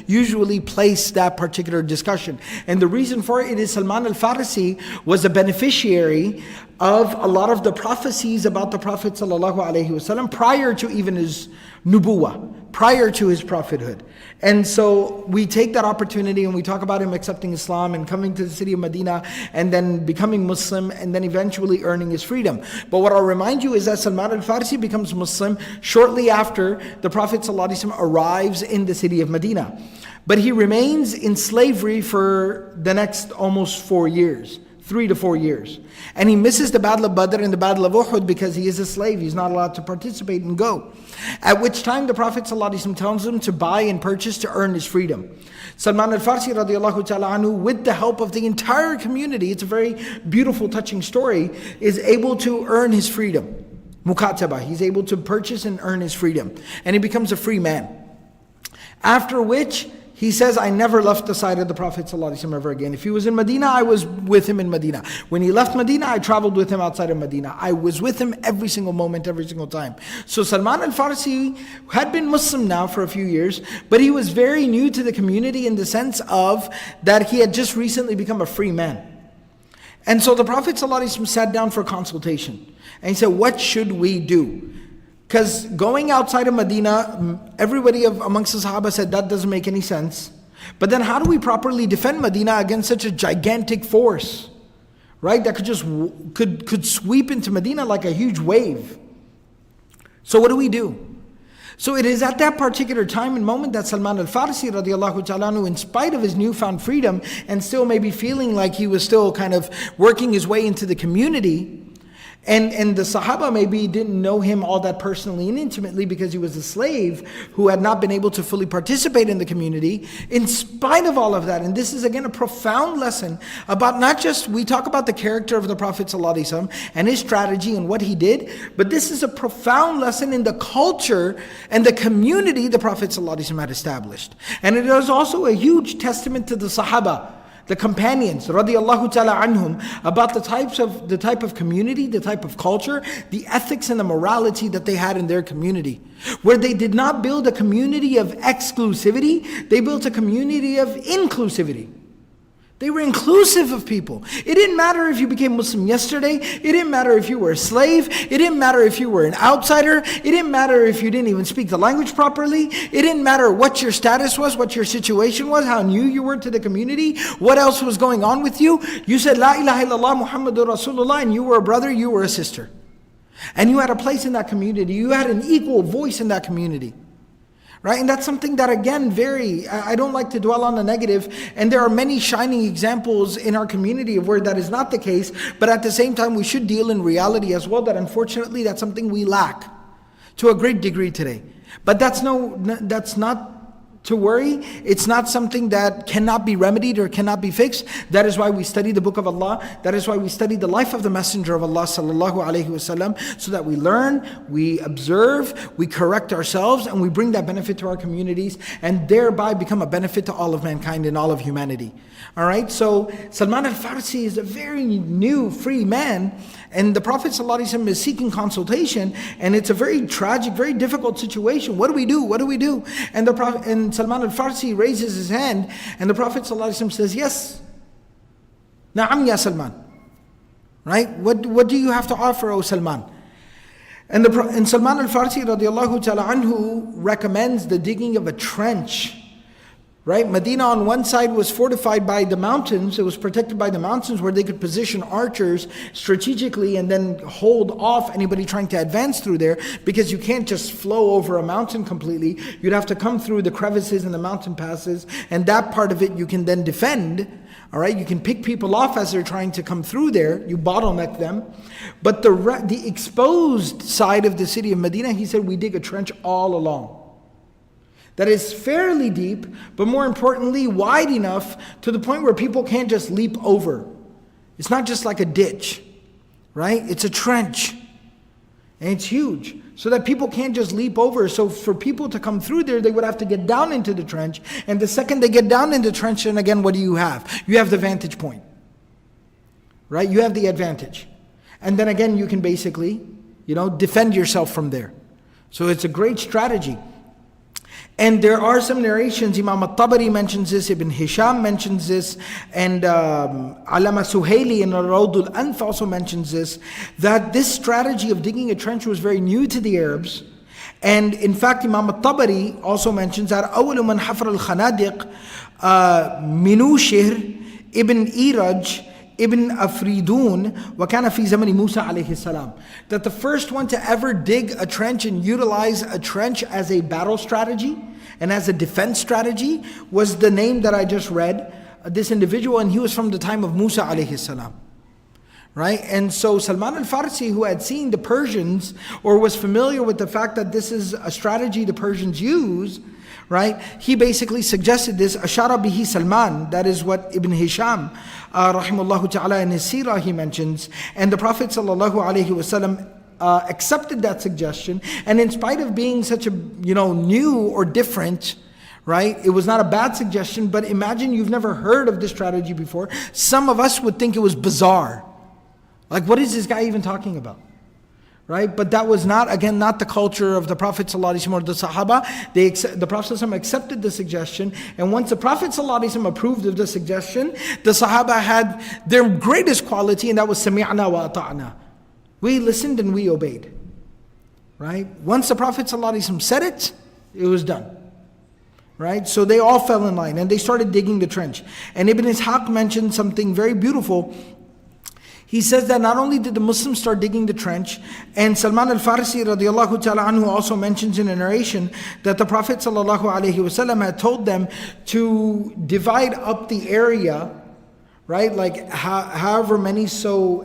usually placed that particular discussion. And the reason for it is Salman al-Farisi was a beneficiary of a lot of the prophecies about the Prophet ﷺ prior to even his nubuwah, prior to his prophethood. And so we take that opportunity and we talk about him accepting Islam and coming to the city of Medina and then becoming Muslim and then eventually earning his freedom. But what I'll remind you is that Salman al-Farisi becomes Muslim shortly after the Prophet ﷺ arrives in the city of Medina. But he remains in slavery for the next almost 4 years. 3 to 4 years. And he misses the Battle of Badr and the Battle of Uhud because he is a slave. He's not allowed to participate and go. At which time the Prophet ﷺ tells him to buy and purchase to earn his freedom. Salman al-Farsi radiyallahu ta'ala anhu, with the help of the entire community, it's a very beautiful, touching story, is able to earn his freedom. Mukataba, he's able to purchase and earn his freedom. And he becomes a free man. After which, he says, I never left the side of the Prophet ﷺ ever again. If he was in Medina, I was with him in Medina. When he left Medina, I traveled with him outside of Medina. I was with him every single moment, every single time. So Salman al-Farsi had been Muslim now for a few years, but he was very new to the community in the sense of that he had just recently become a free man. And so the Prophet ﷺ sat down for consultation. And he said, what should we do? Because going outside of Medina, everybody amongst the Sahaba said that doesn't make any sense. But then how do we properly defend Medina against such a gigantic force? Right? That could sweep into Medina like a huge wave. So what do we do? So it is at that particular time and moment that Salman al-Farsi radiallahu ta'ala anhu, in spite of his newfound freedom and still maybe feeling like he was still kind of working his way into the community, and the Sahaba maybe didn't know him all that personally and intimately because he was a slave who had not been able to fully participate in the community. In spite of all of that, and this is again a profound lesson about not just, we talk about the character of the Prophet ﷺ and his strategy and what he did, but this is a profound lesson in the culture and the community the Prophet ﷺ had established. And it is also a huge testament to the Sahaba, the companions, radiallahu ta'ala anhum, about the type of community, the type of culture, the ethics and the morality that they had in their community. Where they did not build a community of exclusivity, they built a community of inclusivity. They were inclusive of people. It didn't matter if you became Muslim yesterday. It didn't matter if you were a slave. It didn't matter if you were an outsider. It didn't matter if you didn't even speak the language properly. It didn't matter what your status was, what your situation was, how new you were to the community, what else was going on with you. You said, La ilaha illallah Muhammadur Rasulullah, and you were a brother, you were a sister. And you had a place in that community. You had an equal voice in that community. Right? And that's something that, again, I don't like to dwell on the negative, and there are many shining examples in our community of where that is not the case, but at the same time we should deal in reality as well, that unfortunately that's something we lack to a great degree today. But that's not to worry. It's not something that cannot be remedied or cannot be fixed. That is why we study the book of Allah. That is why we study the life of the Messenger of Allah sallallahu alaihi wasallam, so that we learn, we observe, we correct ourselves, and we bring that benefit to our communities, and thereby become a benefit to all of mankind and all of humanity. Alright, so Salman al-Farsi is a very new, free man, and the Prophet ﷺ is seeking consultation, and it's a very tragic, very difficult situation. What do we do? What do we do? And Salman al-Farsi raises his hand, and the Prophet ﷺ says, yes. Na'am ya Salman. Right? What do you have to offer, O Salman? And Salman al-Farsi radiallahu ta'ala anhu recommends the digging of a trench. Right? Medina on one side was fortified by the mountains. It was protected by the mountains where they could position archers strategically and then hold off anybody trying to advance through there, because you can't just flow over a mountain completely. You'd have to come through the crevices and the mountain passes, and that part of it you can then defend. All right, you can pick people off as they're trying to come through there. You bottleneck them. But the exposed side of the city of Medina, he said, we dig a trench all along. That is fairly deep, but more importantly, wide enough to the point where people can't just leap over. It's not just like a ditch, right? It's a trench. And it's huge. So that people can't just leap over. So for people to come through there, they would have to get down into the trench. And the second they get down in the trench, then again, what do you have? You have the vantage point. Right? You have the advantage. And then again, you can basically, defend yourself from there. So it's a great strategy. And there are some narrations, Imam al-Tabari mentions this, Ibn Hisham mentions this, and Allama Suhaili in Al-Rawd al-Anf also mentions this, that this strategy of digging a trench was very new to the Arabs. And in fact, Imam al-Tabari also mentions that أول من حفر الخنادق منوشر ibn Iraj Ibn Afridun وكان في زمن موسى عليه السلام, that the first one to ever dig a trench and utilize a trench as a battle strategy and as a defense strategy was the name that I just read, this individual, and he was from the time of Musa alayhi salam. Right? And so Salman al-Farsi, who had seen the Persians or was familiar with the fact that this is a strategy the Persians use, right? He basically suggested this, Ashara bihi Salman, that is what Ibn Hisham, rahimahullah ta'ala, in his Seerah he mentions. And the Prophet sallallahu alaihi wasallam accepted that suggestion. And in spite of being such a, new or different, right? It was not a bad suggestion, but imagine you've never heard of this strategy before. Some of us would think it was bizarre. Like, what is this guy even talking about? Right? But that was not, again, not the culture of the Prophet ﷺ or the Sahaba. The Prophet ﷺ accepted the suggestion, and once the Prophet ﷺ approved of the suggestion, the Sahaba had their greatest quality, and that was sami'na wa ata'na. We listened and we obeyed. Right? Once the Prophet ﷺ said it, it was done. Right? So they all fell in line, and they started digging the trench. And Ibn Ishaq mentioned something very beautiful. He says that not only did the Muslims start digging the trench, and Salman al-Farsi radiallahu ta'ala anhu also mentions in a narration that the Prophet sallallahu alaihi wasallam had told them to divide up the area, right? Like however many so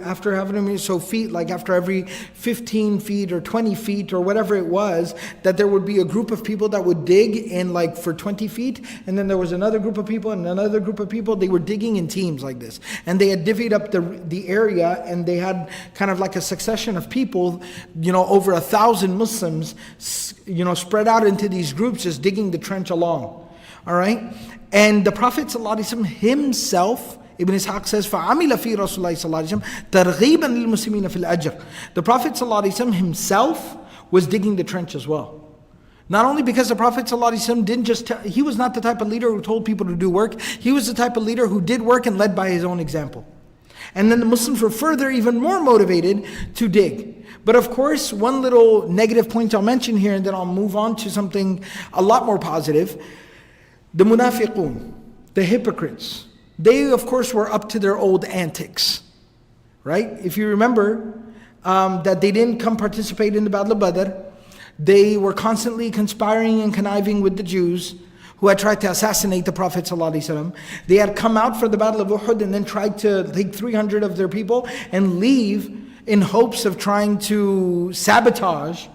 feet, like after every 15 feet or 20 feet or whatever it was, that there would be a group of people that would dig in like for 20 feet, and then there was another group of people and another group of people. They were digging in teams like this, and they had divvied up the area, and they had kind of like a succession of people, over 1,000 Muslims, spread out into these groups, just digging the trench along. All right, and the Prophet ﷺ himself, Ibn Ishaq says, فَعَمِلَ فِي رَسُولِ اللَّهِ صَلَّى اللَّهُ عَلَيْهِ وَسَلَّمَ تَرْغِيبًا لِلْمُسْلِمِينَ فِي الْأَجْرِ. The Prophet ﷺ himself was digging the trench as well. Not only because the Prophet ﷺ didn't just he was not the type of leader who told people to do work. He was the type of leader who did work and led by his own example. And then the Muslims were further even more motivated to dig. But of course, one little negative point I'll mention here, and then I'll move on to something a lot more positive. The munafiqun, the hypocrites, they, of course, were up to their old antics, right? If you remember that they didn't come participate in the Battle of Badr, they were constantly conspiring and conniving with the Jews who had tried to assassinate the Prophet ﷺ. They had come out for the Battle of Uhud and then tried to take 300 of their people and leave in hopes of trying to sabotage,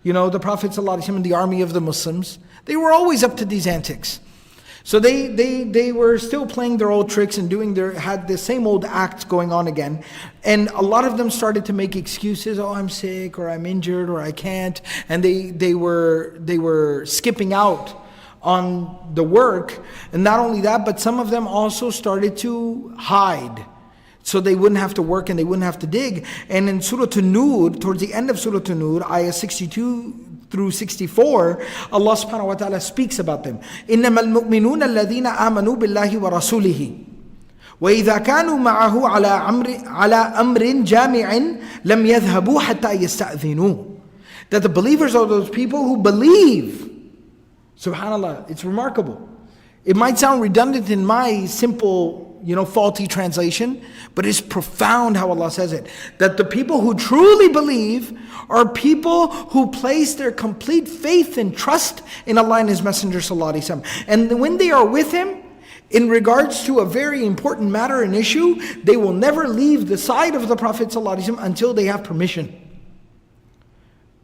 the Prophet ﷺ and the army of the Muslims. They were always up to these antics. So they were still playing their old tricks and had the same old acts going on again. And a lot of them started to make excuses. Oh, I'm sick, or I'm injured, or I can't. And they were skipping out on the work. And not only that, but some of them also started to hide, so they wouldn't have to work and they wouldn't have to dig. And in Surah An-Nur, towards the end of Surah An-Nur, ayah 62 through 64, Allah subhanahu wa ta'ala speaks about them. إِنَّمَا الْمُؤْمِنُونَ الَّذِينَ آمَنُوا بِاللَّهِ وَرَسُولِهِ وَإِذَا كَانُوا مَعَهُ عَلَى أَمْرٍ جَامِعٍ لَمْ يَذْهَبُوا حَتَّى يَسْتَأْذِنُوا. That the believers are those people who believe. SubhanAllah, it's remarkable. It might sound redundant in my simple, faulty translation, but it's profound how Allah says it. That the people who truly believe are people who place their complete faith and trust in Allah and His Messenger sallallahu alaihi wasallam. And when they are with Him, in regards to a very important matter and issue, they will never leave the side of the Prophet sallallahu alaihi wasallam until they have permission.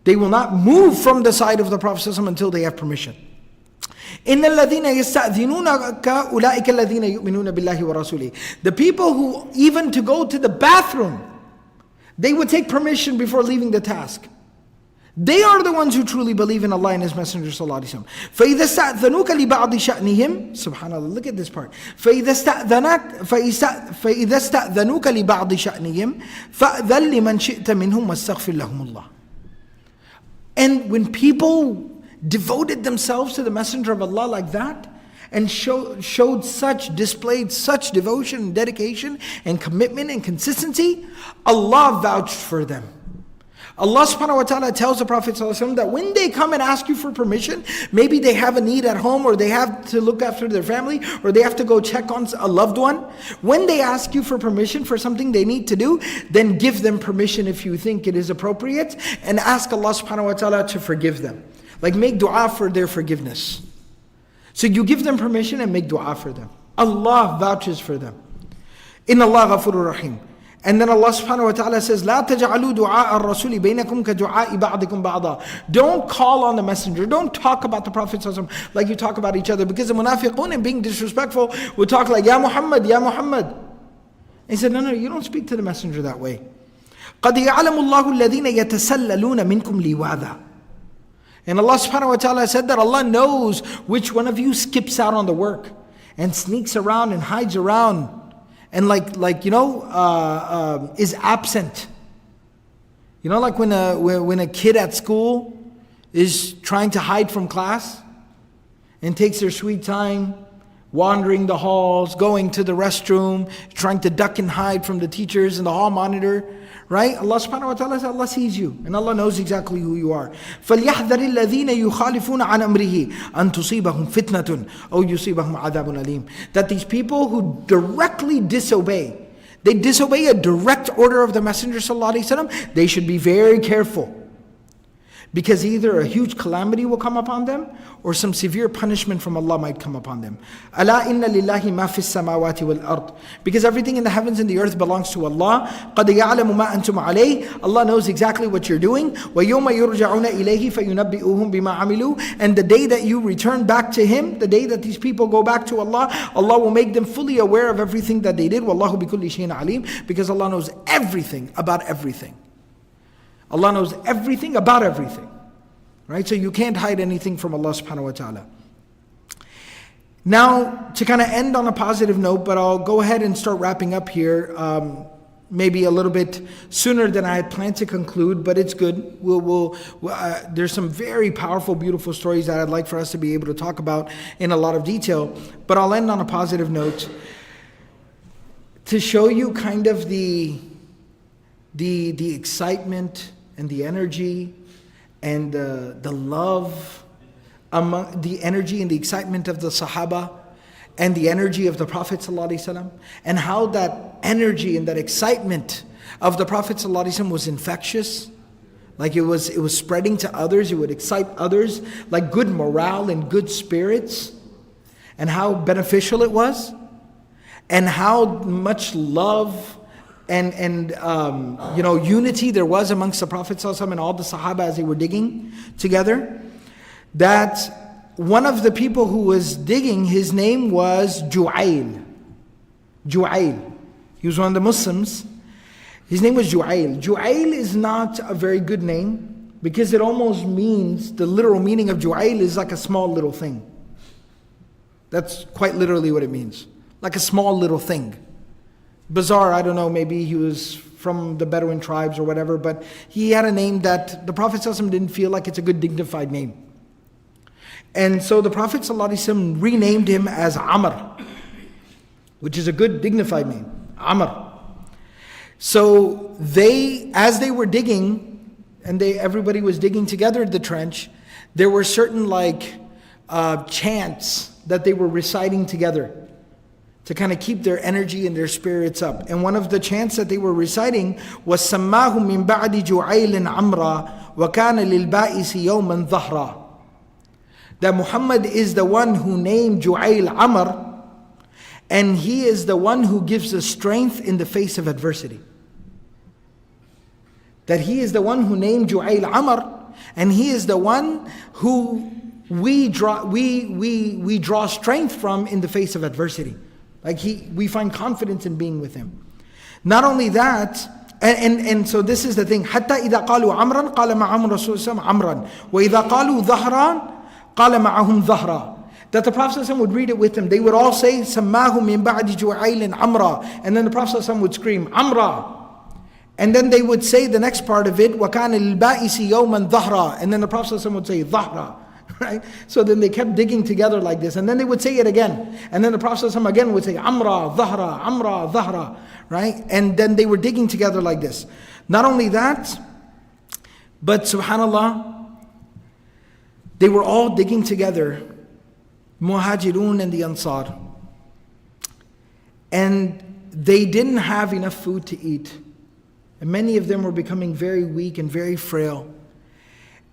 They will not move from the side of the Prophet sallallahu alaihi wasallam until they have permission. إِنَّ الَّذِينَ يَسْتَأْذِنُونَكَ أُولَٰئِكَ الَّذِينَ يُؤْمِنُونَ بِاللَّهِ وَرَسُولِهِ. The people who, even to go to the bathroom, they would take permission before leaving the task. They are the ones who truly believe in Allah and His Messenger sallallahu alaihi wasallam. فَإِذَا اسْتَأْذَنُوكَ لِبَعْضِ شَأْنِهِمْ Subhanallah, look at this part. فَإِذَا اسْتَأْذَنُوكَ لِبَعْضِ شَأْنِهِمْ فَأْذَنْ لِمَنْ شِئْتَ مِنْهُمْ وَاسْتَغْفِرْ لَهُمُ اللَّهِ. And when people devoted themselves to the Messenger of Allah like that, and displayed such devotion and dedication and commitment and consistency, Allah vouched for them. Allah subhanahu wa ta'ala tells the Prophet ﷺ that when they come and ask you for permission, maybe they have a need at home, or they have to look after their family, or they have to go check on a loved one. When they ask you for permission for something they need to do, then give them permission if you think it is appropriate, and ask Allah subhanahu wa ta'ala to forgive them. Like, make dua for their forgiveness. So you give them permission and make dua for them. Allah vouches for them. Inna Allah ghafurur rahim. And then Allah subhanahu wa ta'ala says, لا تجعلوا دعاء الرسول بينكم كدعاء بعضكم بعضا. Don't call on the messenger. Don't talk about the Prophet like you talk about each other. Because the munafiqun, and being disrespectful, would talk like, Ya Muhammad, Ya Muhammad. And he said, no, you don't speak to the messenger that way. قد يعلم الله الذين يتسللون منكم لواذا. And Allah subhanahu wa ta'ala said that Allah knows which one of you skips out on the work and sneaks around and hides around and is absent. You know, like when a kid at school is trying to hide from class and takes their sweet time, wandering the halls, going to the restroom, trying to duck and hide from the teachers and the hall monitor, right? Allah subhanahu wa ta'ala says Allah sees you and Allah knows exactly who you are. فَلْيَحْذَرِ الَّذِينَ يُخَالِفُونَ عَنْ أَمْرِهِ أَن تُصِيبَهُمْ فِتْنَةٌ أَوْ يُصِيبَهُمْ عَذَابٌ أَلِيمٌ. That these people who directly disobey, they disobey a direct order of the Messenger sallallahu alaihi wasallam, they should be very careful. Because either a huge calamity will come upon them or some severe punishment from Allah might come upon them. أَلَا إِنَّ لِلَّهِ مَا فِي السَّمَاوَاتِ وَالْأَرْضِ. Because everything in the heavens and the earth belongs to Allah. قَدْ يَعْلَمُ مَا أَنْتُمْ عَلَيْهِ. Allah knows exactly what you're doing. وَيَوْمَ يُرْجَعُونَ إِلَيْهِ فَيُنَبِّئُهُم بِمَا عَمِلُوا. And the day that you return back to Him, the day that these people go back to Allah, Allah will make them fully aware of everything that they did. وَاللَّهُ بِكُلِّ شَيْءٍ عَلِيمٌ. Because Allah knows everything about everything. Allah knows everything about everything. Right? So you can't hide anything from Allah subhanahu wa ta'ala. Now, to kind of end on a positive note, but I'll go ahead and start wrapping up here, maybe a little bit sooner than I had planned to conclude, but it's good. There's some very powerful, beautiful stories that I'd like for us to be able to talk about in a lot of detail, but I'll end on a positive note to show you kind of the excitement and the energy and the love, among the energy and the excitement of the Sahaba and the energy of the Prophet ﷺ, and how that energy and that excitement of the Prophet ﷺ was infectious. Like it was spreading to others, it would excite others, like good morale and good spirits, and how beneficial it was, and how much love and unity there was amongst the Prophet ﷺ and all the Sahaba as they were digging together. That one of the people who was digging, his name was Ju'ayl. He was one of the Muslims. His name was Ju'ayl. Ju'ayl is not a very good name because it almost means, the literal meaning of Ju'ayl is like a small little thing. That's quite literally what it means. Like a small little thing. Bizarre, I don't know, maybe he was from the Bedouin tribes or whatever, but he had a name that the Prophet ﷺ didn't feel like it's a good dignified name. And so the Prophet ﷺ renamed him as Amr, which is a good dignified name, Amr. So as they were digging, and everybody was digging together the trench, there were certain chants that they were reciting together to kind of keep their energy and their spirits up. And one of the chants that they were reciting was سَمَّاهُ مِن بَعْدِ جُعَيْلٍ عَمْرًا وَكَانَ لِلْبَائِسِ يَوْمًا ظَهْرًا. That Muhammad is the one who named Ju'ayl Amr, and he is the one who gives us strength in the face of adversity. That he is the one who named Ju'ayl Amr, and he is the one who we draw strength from in the face of adversity. We find confidence in being with him. Not only that, and so this is the thing. حتى إذا قالوا عمرا قال معهم رسول الله عمرا وإذا قالوا ظهرا قال معهم ظهرا. That the Prophet ﷺ would read it with them. They would all say سماه من بعد جعيل عمرا, and then the Prophet ﷺ would scream عمرا. And then they would say the next part of it وكان للبائس يوما ظهرا, and then the Prophet ﷺ would say ظهرا. Right? So then they kept digging together like this, and then they would say it again, and then the Prophet ﷺ again would say Amra, Dhahra, Amra, Dhahra, right? And then they were digging together like this. Not only that, but subhanallah, they were all digging together, Muhajirun and the Ansar, and they didn't have enough food to eat, and many of them were becoming very weak and very frail.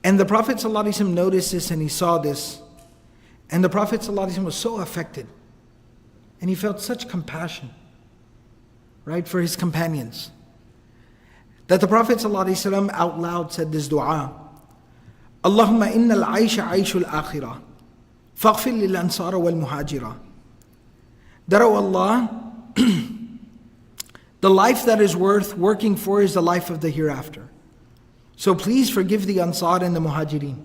And the Prophet ﷺ noticed this and he saw this. And the Prophet ﷺ was so affected. And he felt such compassion, right, for his companions. That the Prophet ﷺ out loud said this dua. Allahumma inna al-aisha aishu al-akhirah. Faghfir lil-ansara wal-muhajira. That, oh Allah, the life that is worth working for is the life of the hereafter. So please forgive the Ansar and the Muhajirin.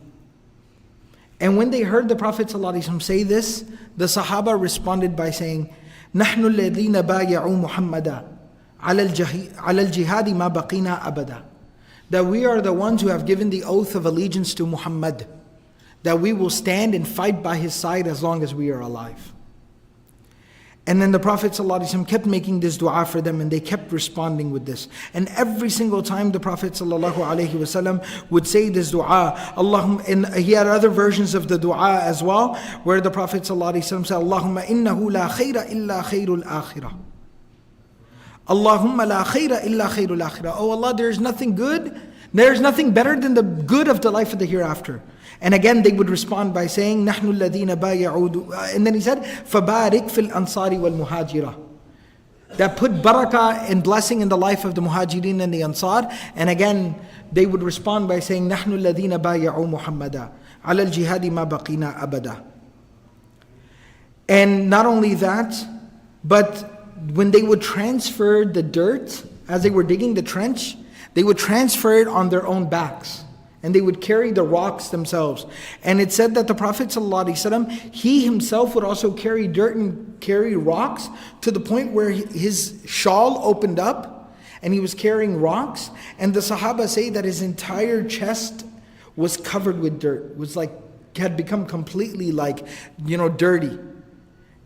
And when they heard the Prophet ﷺ say this, the Sahaba responded by saying, نحن الذين بايعوا محمدا على الجهاد ما بقينا أبدا. That we are the ones who have given the oath of allegiance to Muhammad, that we will stand and fight by his side as long as we are alive. And then the Prophet ﷺ kept making this dua for them, and they kept responding with this. And every single time the Prophet ﷺ would say this dua, Allahumma, and he had other versions of the dua as well, where the Prophet ﷺ said, Allahumma innahu la khayra illa khayrul akhirah. Allahumma la khayra illa khayrul akhirah. Oh Allah, there is nothing good, there is nothing better than the good of the life of the hereafter. And again they would respond by saying, نحن الذين بايعوا, and then he said, فبارك في الأنصار والمهاجرة. That put barakah and blessing in the life of the muhajirin and the ansar. And again they would respond by saying, نحن الذين بايعوا محمدا على الجهاد ما بقينا أبدا. And not only that, but when they would transfer the dirt, as they were digging the trench, they would transfer it on their own backs. And they would carry the rocks themselves. And it said that the Prophet ﷺ, he himself would also carry dirt and carry rocks to the point where his shawl opened up and he was carrying rocks. And the Sahaba say that his entire chest was covered with dirt. Was like, had become completely dirty.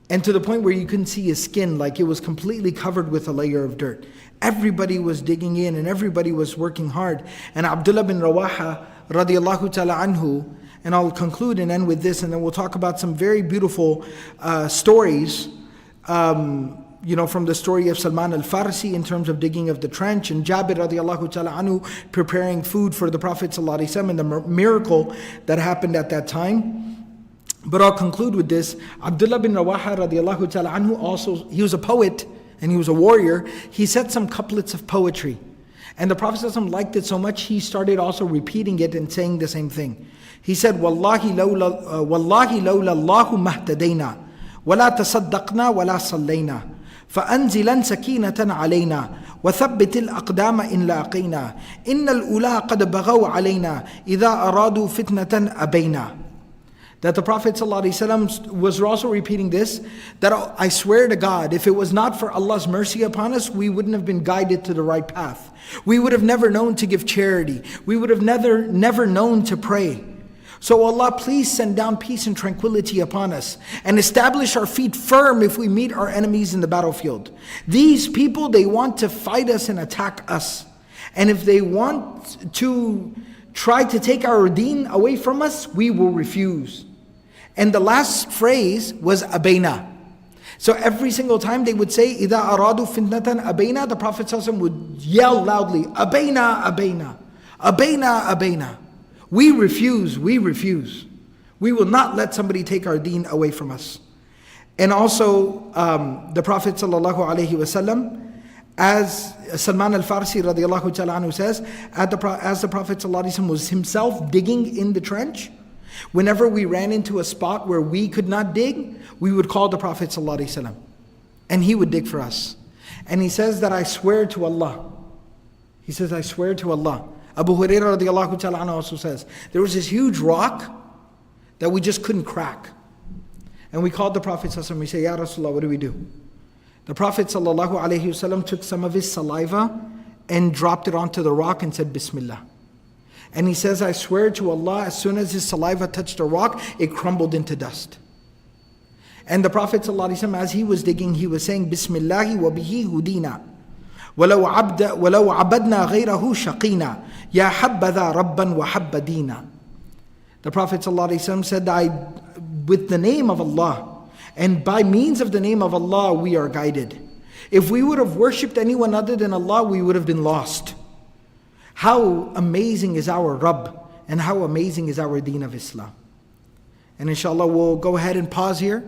And to the point where you couldn't see his skin, like it was completely covered with a layer of dirt. Everybody was digging in and everybody was working hard. And Abdullah bin Rawaha radiallahu ta'ala anhu, and I'll conclude and end with this, and then we'll talk about some very beautiful stories, from the story of Salman al-Farsi in terms of digging of the trench, and Jabir radiallahu ta'ala anhu preparing food for the Prophet sallallahu alaihi wasallam, and the miracle that happened at that time. But I'll conclude with this. Abdullah bin Rawaha radiallahu ta'ala anhu also, he was a poet and he was a warrior. He said some couplets of poetry. And the Prophet ﷺ liked it so much, he started also repeating it and saying the same thing. He said, Wallahi lawla Allahu mahtadayna, wala tasaddaqna wala sallayna, فأنزلا سكينة علينا وثبت الأقدام إن لاقينا إن الأولى قد بغوا علينا إذا أرادوا فتنة أبينا. That the Prophet ﷺ was also repeating this, that I swear to God, if it was not for Allah's mercy upon us, we wouldn't have been guided to the right path. We would have never known to give charity. We would have never known to pray. So Allah, please send down peace and tranquility upon us and establish our feet firm if we meet our enemies in the battlefield. These people, they want to fight us and attack us. And if they want to try to take our deen away from us, we will refuse. And the last phrase was abayna. So every single time they would say, إِذَا أَرَادُوا فِتْنَةً أَبَيْنَا, the Prophet ﷺ would yell loudly, abayna, abayna, abayna, abayna. We refuse, we refuse. We will not let somebody take our deen away from us. And also the Prophet ﷺ, as Salman al-Farsi radiallahu ta'ala anhu says, as the Prophet ﷺ was himself digging in the trench, whenever we ran into a spot where we could not dig, we would call the Prophet ﷺ, and he would dig for us. And he says that I swear to Allah. He says, I swear to Allah. Abu Hurairah radiallahu ta'ala anhu also says, there was this huge rock that we just couldn't crack. And we called the Prophet ﷺ, we say, Ya Rasulullah, what do we do? The Prophet ﷺ took some of his saliva and dropped it onto the rock and said, Bismillah. And he says, I swear to Allah, as soon as his saliva touched the rock, it crumbled into dust. And the Prophet ﷺ, as he was digging, he was saying, Bismillahi wa bihi hudina. وَلَوْ عَبَدْنَا غَيْرَهُ شَقِينَا يَا حَبَّذَا رَبًّا وَحَبَّ دِينًا. The Prophet ﷺ said, with the name of Allah, and by means of the name of Allah, we are guided. If we would have worshipped anyone other than Allah, we would have been lost. How amazing is our Rabb, and how amazing is our deen of Islam. And inshallah, we'll go ahead and pause here.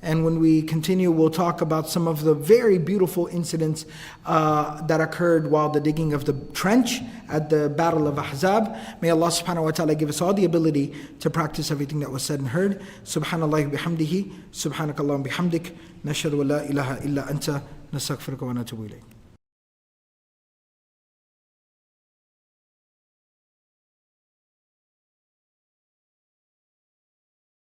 And when we continue, we'll talk about some of the very beautiful incidents that occurred while the digging of the trench at the Battle of Ahzab. May Allah subhanahu wa ta'ala give us all the ability to practice everything that was said and heard. Subhanallah bihamdihi, subhanakallah bihamdik, nashhadu wa la ilaha illa anta, nastaghfiruka wa natubu ilayk.